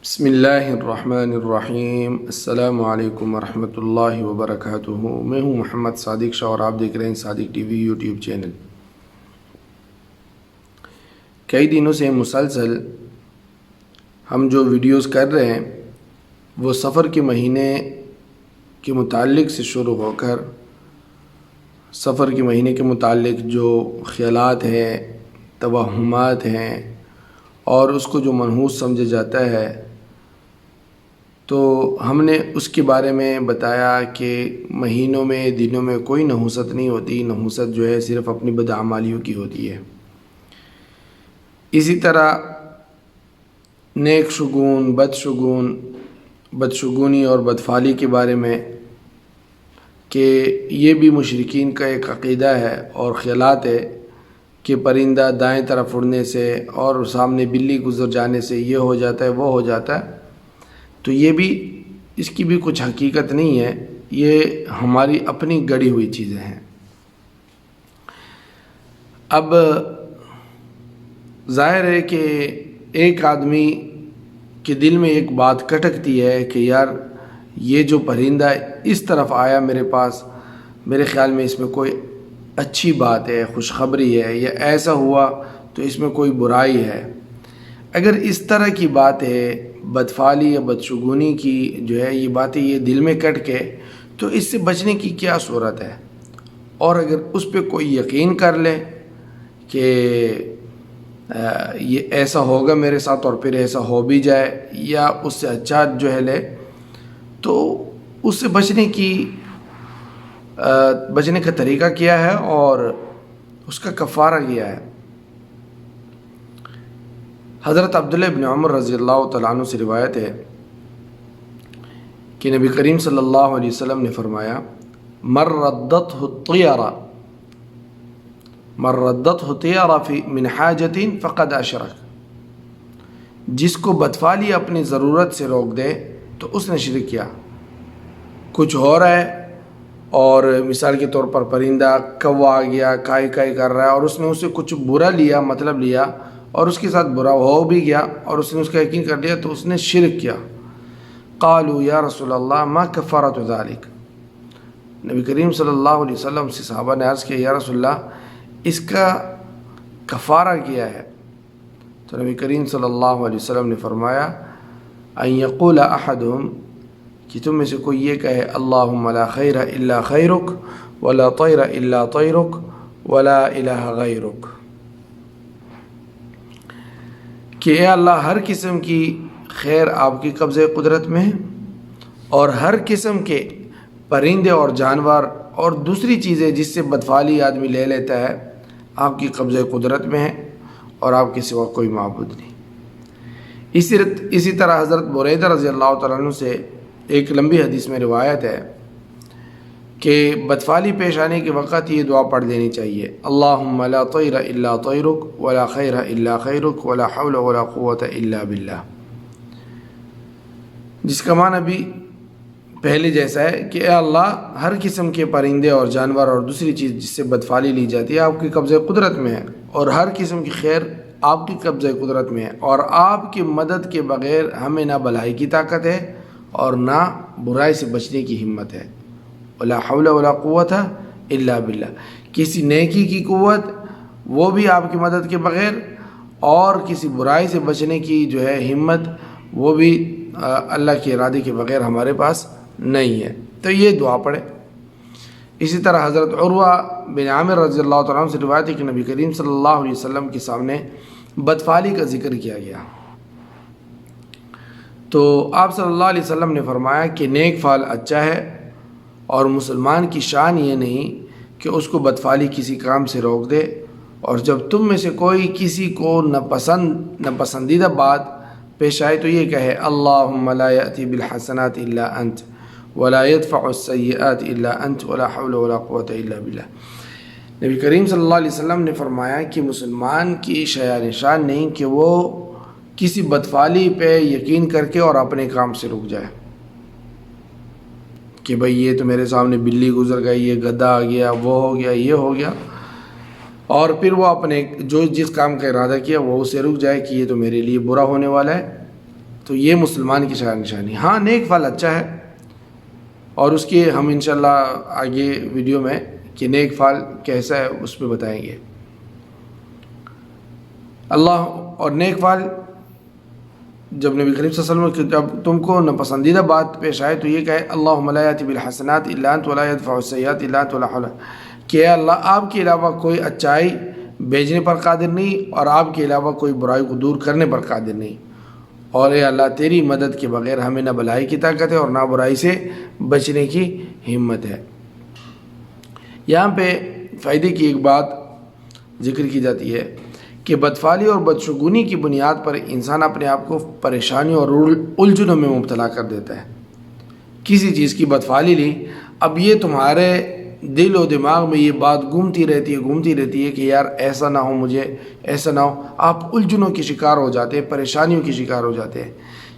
بسم اللہ الرحمن الرحیم۔ السلام علیکم ورحمۃ اللہ وبرکاتہ۔ میں ہوں محمد صادق شاہ اور آپ دیکھ رہے ہیں صادق ٹی وی یوٹیوب چینل۔ کئی دنوں سے مسلسل ہم جو ویڈیوز کر رہے ہیں وہ سفر کے مہینے کے متعلق سے شروع ہو کر سفر کے مہینے کے متعلق جو خیالات ہیں، توہمات ہیں اور اس کو جو منحوس سمجھا جاتا ہے، تو ہم نے اس کے بارے میں بتایا کہ مہینوں میں دنوں میں کوئی نحوست نہیں ہوتی، نحوست جو ہے صرف اپنی بدعمالیوں کی ہوتی ہے۔ اسی طرح نیک شگون، بدشگونی اور بدفعلی کے بارے میں کہ یہ بھی مشرکین کا ایک عقیدہ ہے اور خیالات ہے کہ پرندہ دائیں طرف اڑنے سے اور سامنے بلی گزر جانے سے یہ ہو جاتا ہے، وہ ہو جاتا ہے۔ تو یہ بھی، اس کی بھی کچھ حقیقت نہیں ہے، یہ ہماری اپنی گڑی ہوئی چیزیں ہیں۔ اب ظاہر ہے کہ ایک آدمی کے دل میں ایک بات کھٹکتی ہے کہ یار یہ جو پرندہ اس طرف آیا میرے پاس، میرے خیال میں اس میں کوئی اچھی بات ہے، خوشخبری ہے، یا ایسا ہوا تو اس میں کوئی برائی ہے۔ اگر اس طرح کی بات ہے، بدفعلی یا بدشگونی کی جو ہے یہ باتیں یہ دل میں کٹ کے، تو اس سے بچنے کی کیا صورت ہے؟ اور اگر اس پہ کوئی یقین کر لے کہ یہ ایسا ہوگا میرے ساتھ اور پھر ایسا ہو بھی جائے، یا اس سے اچھا جو ہے لے، تو اس سے بچنے کا طریقہ کیا ہے اور اس کا کفارہ کیا ہے؟ حضرت عبداللہ ابن عمر رضی اللہ تعالیٰ عنہ سے روایت ہے کہ نبی کریم صلی اللہ علیہ وسلم نے فرمایا، من ردته الطیرہ من حاجت فقد اشرک، جس کو بدفعلی اپنی ضرورت سے روک دے تو اس نے شرک کیا۔ کچھ ہو رہا ہے اور مثال کے طور پر پرندہ کوا آ گیا، کائی کائی کر رہا ہے، اور اس نے اسے کچھ برا لیا، مطلب لیا، اور اس کے ساتھ برا ہو بھی گیا اور اس نے اس کا یقین کر لیا، تو اس نے شرک کیا۔ قالوا یا رسول اللہ ما کفارۃ ذلک، نبی کریم صلی اللہ علیہ وسلم سے صحابہ نے عرض کیا، یا رسول اللہ اس کا کفارہ کیا ہے؟ تو نبی کریم صلی اللہ علیہ وسلم نے فرمایا، ان یقول احدہم، کہ تم میں سے کوئی یہ کہے، اللہم لا خیر الا خیرک ولا طیر الا طیرک ولا الہ غیرک، کہ اے اللہ ہر قسم کی خیر آپ کی قبضہ قدرت میں ہے، اور ہر قسم کے پرندے اور جانور اور دوسری چیزیں جس سے بدفعلی آدمی لے لیتا ہے آپ کی قبضہ قدرت میں ہے، اور آپ کے سوا کوئی معبود نہیں۔ اسی طرح حضرت بریدہ رضی اللہ تعالیٰ عنہ سے ایک لمبی حدیث میں روایت ہے کہ بدفعلی پیش آنے کے وقت یہ دعا پڑھ دینی چاہیے، اللہم لا طیر الا طیرک ولا خیر الا خیرک ولا حول ولا قوة الا باللہ، جس کا معنی بھی پہلے جیسا ہے کہ اے اللہ ہر قسم کے پرندے اور جانور اور دوسری چیز جس سے بدفعلی لی جاتی ہے آپ کی قبضہ قدرت میں ہے، اور ہر قسم کی خیر آپ کی قبضہ قدرت میں ہے، اور آپ کی مدد کے بغیر ہمیں نہ بھلائی کی طاقت ہے اور نہ برائی سے بچنے کی ہمت ہے، ولا حول ولا قوت الا باللہ، کسی نیکی کی قوت وہ بھی آپ کی مدد کے بغیر، اور کسی برائی سے بچنے کی جو ہے ہمت وہ بھی اللہ کے ارادے کے بغیر ہمارے پاس نہیں ہے۔ تو یہ دعا پڑھے۔ اسی طرح حضرت عروہ بن عامر رضی اللہ تعالیٰ عنہ سے روایت ہے کہ نبی کریم صلی اللہ علیہ وسلم کے سامنے بدفعلی کا ذکر کیا گیا، تو آپ صلی اللہ علیہ وسلم نے فرمایا کہ نیک فعل اچھا ہے، اور مسلمان کی شان یہ نہیں کہ اس کو بدفعلی کسی کام سے روک دے، اور جب تم میں سے کوئی کسی کو ناپسندیدہ بات پیش آئے تو یہ کہے، اللہم لا یأتی بالحسنات الا انت ولا يدفع السیئات الا انت ولا حول ولا قوة الا باللہ۔ نبی کریم صلی اللہ علیہ وسلم نے فرمایا کہ مسلمان کی شان نہیں کہ وہ کسی بدفعلی پہ یقین کر کے اور اپنے کام سے رک جائے، کہ بھئی یہ تو میرے سامنے بلی گزر گئی، یہ گدھا آ گیا، وہ ہو گیا، یہ ہو گیا، اور پھر وہ اپنے جس کام کا ارادہ کیا وہ اسے رک جائے کہ یہ تو میرے لیے برا ہونے والا ہے، تو یہ مسلمان کی شان نشانی. ہاں نیک فعل اچھا ہے، اور اس کی ہم انشاءاللہ آگے ویڈیو میں کہ نیک فعل کیسا ہے اس پہ بتائیں گے. اللہ اور نیک فعل جب نبی کریم صلی اللہ علیہ وسلم جب تم کو ناپسندیدہ بات پیش آئے تو یہ کہے اللہم لا یأتی بالحسنات الا انت ولا یدفع السیئات الا انت ولا حول، کہ اللہ آپ کے علاوہ کوئی اچائی بھیجنے پر قادر نہیں اور آپ کے علاوہ کوئی برائی کو دور کرنے پر قادر نہیں، اور اے اللہ تیری مدد کے بغیر ہمیں نہ بھلائی کی طاقت ہے اور نہ برائی سے بچنے کی ہمت ہے. یہاں پہ فائدے کی ایک بات ذکر کی جاتی ہے کہ بدفعلی اور بدشگونی کی بنیاد پر انسان اپنے آپ کو پریشانی اور الجھنوں میں مبتلا کر دیتا ہے. کسی چیز کی بدفعلی لی، اب یہ تمہارے دل و دماغ میں یہ بات گھومتی رہتی ہے کہ یار ایسا نہ ہو، مجھے ایسا نہ ہو. آپ الجھنوں کی شکار ہو جاتے ہیں، پریشانیوں کی شکار ہو جاتے ہیں.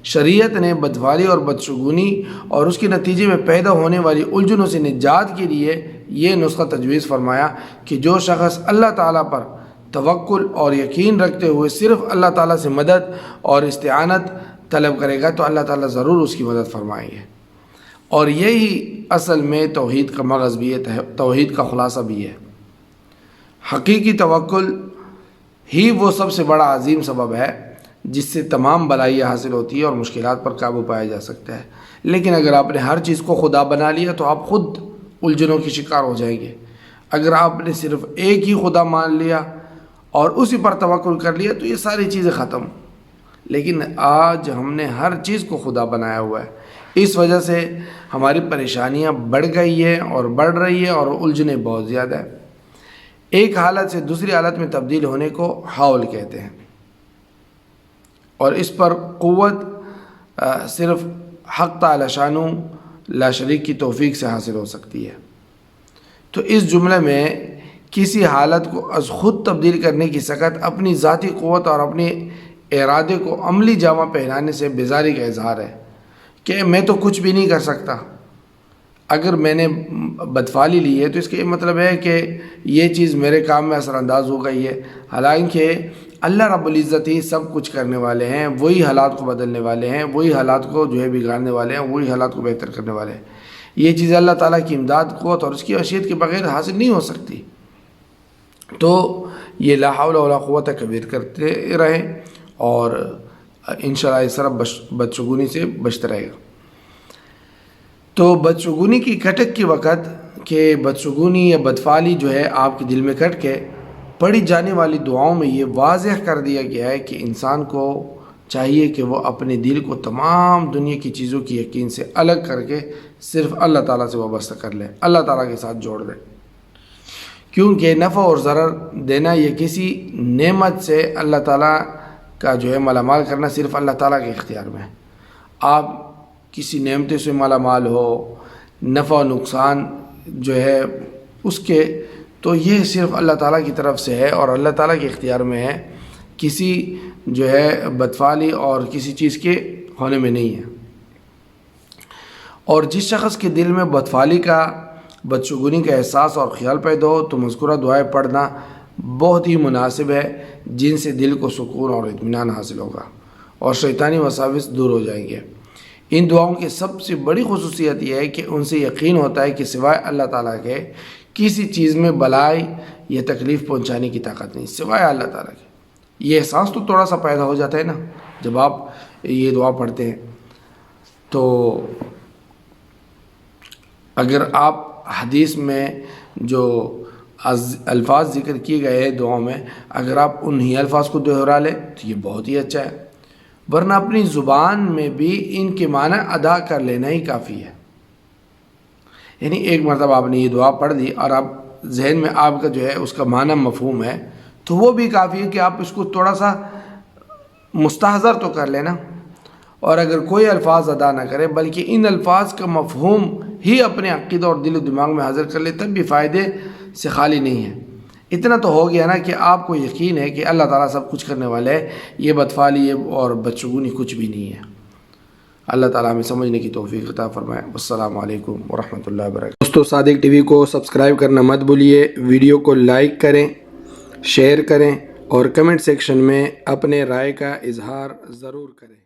شریعت نے بدفعلی اور بدشگونی اور اس کے نتیجے میں پیدا ہونے والی الجھنوں سے نجات کے لیے یہ نسخہ تجویز فرمایا کہ جو شخص اللہ تعالیٰ پر توکل اور یقین رکھتے ہوئے صرف اللہ تعالیٰ سے مدد اور استعانت طلب کرے گا تو اللہ تعالیٰ ضرور اس کی مدد فرمائیں گے. اور یہی اصل میں توحید کا مغز بھی ہے، توحید کا خلاصہ بھی ہے. حقیقی توکل ہی وہ سب سے بڑا عظیم سبب ہے جس سے تمام بلائیاں حاصل ہوتی ہے اور مشکلات پر قابو پایا جا سکتا ہے. لیکن اگر آپ نے ہر چیز کو خدا بنا لیا تو آپ خود الجھنوں کی شکار ہو جائیں گے. اگر آپ نے صرف ایک ہی خدا مان لیا اور اسی پر توکل کر لیا تو یہ ساری چیزیں ختم. لیکن آج ہم نے ہر چیز کو خدا بنایا ہوا ہے، اس وجہ سے ہماری پریشانیاں بڑھ گئی ہیں اور بڑھ رہی ہے اور الجھنیں بہت زیادہ ہیں. ایک حالت سے دوسری حالت میں تبدیل ہونے کو حول کہتے ہیں، اور اس پر قوت صرف حق تعالی شانہ لا شریک کی توفیق سے حاصل ہو سکتی ہے. تو اس جملے میں کسی حالت کو از خود تبدیل کرنے کی سکت اپنی ذاتی قوت اور اپنے ارادے کو عملی جامہ پہنانے سے بیزاری کا اظہار ہے کہ میں تو کچھ بھی نہیں کر سکتا. اگر میں نے بدفعلی لی ہے تو اس کا یہ مطلب ہے کہ یہ چیز میرے کام میں اثر انداز ہو گئی ہے، حالانکہ اللہ رب العزت ہی سب کچھ کرنے والے ہیں، وہی حالات کو بدلنے والے ہیں، وہی حالات کو جو ہے بگاڑنے والے ہیں، وہی حالات کو بہتر کرنے والے ہیں. یہ چیز اللہ تعالیٰ کی امداد، قوت اور اس کی وصیت کے بغیر حاصل نہیں ہو سکتی. تو یہ لا حول ولا قوت کبیر کرتے رہیں اور انشاءاللہ اس طرح بدشگونی سے بچتے رہے گا. تو بدشگونی کی کھٹک کے وقت کہ بدشگونی یا بدفعلی جو ہے آپ کے دل میں کھٹ کے پڑھی جانے والی دعاؤں میں یہ واضح کر دیا گیا ہے کہ انسان کو چاہیے کہ وہ اپنے دل کو تمام دنیا کی چیزوں کی یقین سے الگ کر کے صرف اللہ تعالیٰ سے وابستہ کر لے، اللہ تعالیٰ کے ساتھ جوڑ دے. کیونکہ نفع اور ضرر دینا یہ کسی نعمت سے اللہ تعالیٰ کا جو ہے مالا مال کرنا صرف اللہ تعالیٰ کے اختیار میں ہے. آپ کسی نعمتیں سے مالا مال ہو، نفع و نقصان جو ہے اس کے، تو یہ صرف اللہ تعالیٰ کی طرف سے ہے اور اللہ تعالیٰ کے اختیار میں ہے، کسی جو ہے بدفعلی اور کسی چیز کے ہونے میں نہیں ہے. اور جس شخص کے دل میں بدفعلی کا، بدشگونی کا احساس اور خیال پیدا ہو تو مذکورہ دعائیں پڑھنا بہت ہی مناسب ہے، جن سے دل کو سکون اور اطمینان حاصل ہوگا اور شیطانی وساوس دور ہو جائیں گے. ان دعاؤں کی سب سے بڑی خصوصیت یہ ہے کہ ان سے یقین ہوتا ہے کہ سوائے اللہ تعالیٰ کے کسی چیز میں بلائی یا تکلیف پہنچانے کی طاقت نہیں، سوائے اللہ تعالیٰ کے. یہ احساس تو تھوڑا سا پیدا ہو جاتا ہے نا جب آپ یہ دعا پڑھتے ہیں. تو اگر آپ حدیث میں جو الفاظ ذکر کیے گئے ہیں دعاؤں میں، اگر آپ انہی الفاظ کو دہرا لیں تو یہ بہت ہی اچھا ہے، ورنہ اپنی زبان میں بھی ان کے معنی ادا کر لینا ہی کافی ہے. یعنی ایک مرتبہ آپ نے یہ دعا پڑھ دی اور آپ ذہن میں آپ کا جو ہے اس کا معنی مفہوم ہے تو وہ بھی کافی ہے کہ آپ اس کو تھوڑا سا مستحضر تو کر لینا. اور اگر کوئی الفاظ ادا نہ کرے بلکہ ان الفاظ کا مفہوم ہی اپنے عقیدہ اور دل و دماغ میں حاضر کر لے تب بھی فائدے سے خالی نہیں ہے. اتنا تو ہو گیا نا کہ آپ کو یقین ہے کہ اللہ تعالیٰ سب کچھ کرنے والے ہے، یہ بدفعلی اور بدشگونی کچھ بھی نہیں ہے. اللہ تعالیٰ ہمیں سمجھنے کی توفیق عطا فرمائے. السلام علیکم ورحمۃ اللہ وبرکاتہ. دوستو صادق ٹی وی کو سبسکرائب کرنا مت بھولیے، ویڈیو کو لائک کریں، شیئر کریں اور کمنٹ سیکشن میں اپنے رائے کا اظہار ضرور کریں.